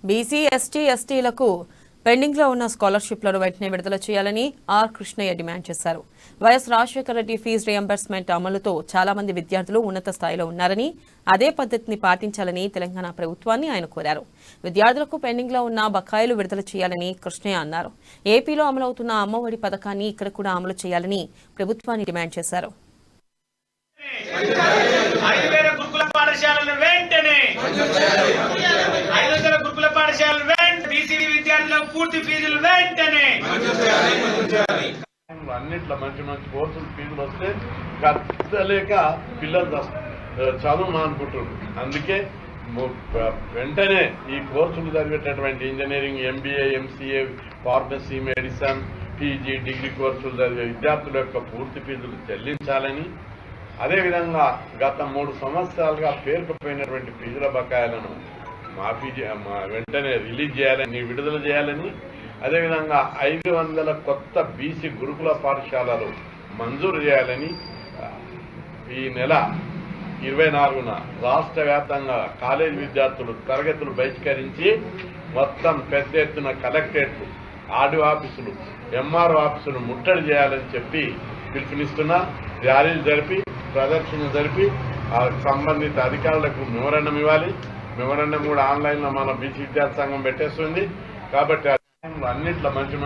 BC ఎస్టీలకు pending లో ఉన్న స్కాలర్షిప్లను వెంటనే విడుదల చేయాలని ఆర్ కృష్ణయ్య డిమాండ్ చేశారు. Y S Rajasekhara Reddy fee reimbursement అమలుతో చాలా మంది విద్యార్థులు ఉన్నత స్థాయిలో ఉన్నారని, అదే పద్ధతిని పాటించాలని తెలంగాణ ప్రభుత్వాన్ని ఆయన కోరారు. విద్యార్థులకు పెండింగ్ లో ఉన్న బకాయిలు విడుదల చేయాలని కృష్ణయ్య అన్నారు. ఏపీలో అమలవుతున్న అమ్మఒడి పథకాన్ని ఇక్కడ కూడా అమలు చేయాలని ప్రభుత్వాన్ని డిమాండ్ చేశారు. పూర్తి ఫీజులు వెంటనే అన్నిట్లో మంచి మంచి కోర్సులు ఫీజులు వస్తే కట్టలేక పిల్లలు చదువు మానుకుంటున్నారు. అందుకే వెంటనే ఈ కోర్సులు చదివేటటువంటి engineering, MBA, MCA, pharmacy, medicine, PG, degree కోర్సులు చదివే విద్యార్థుల యొక్క పూర్తి ఫీజులు చెల్లించాలని, అదేవిధంగా గత 3 సంవత్సరాలుగా పేరుకుపోయినటువంటి ఫీజుల బకాయిలను మాఫీ వెంటనే రిలీజ్ చేయాలని, విడుదల చేయాలని, అదేవిధంగా 500 కొత్త బీసీ గురుకుల పాఠశాలలు మంజూరు చేయాలని ఈ నెల 24న రాష్ట్ర వ్యాప్తంగా కాలేజీ విద్యార్థులు తరగతులు బహిష్కరించి మొత్తం పెద్ద ఎత్తున కలెక్టరేట్లు, ఆర్డీ ఆఫీసులు, ఎంఆర్ఓ ఆఫీసులు ముట్టడి చేయాలని చెప్పి పిలుపునిస్తున్నా. ర్యాలీలు జరిపి, ప్రదర్శన జరిపి సంబంధిత అధికారులకు మెమోరాండం ఇవ్వాలి. మెమోరాండం కూడా ఆన్లైన్లో మన బీసీ విద్యార్థి సంఘం పెట్టేస్తుంది. కాబట్టి అన్నిట్లో మంచి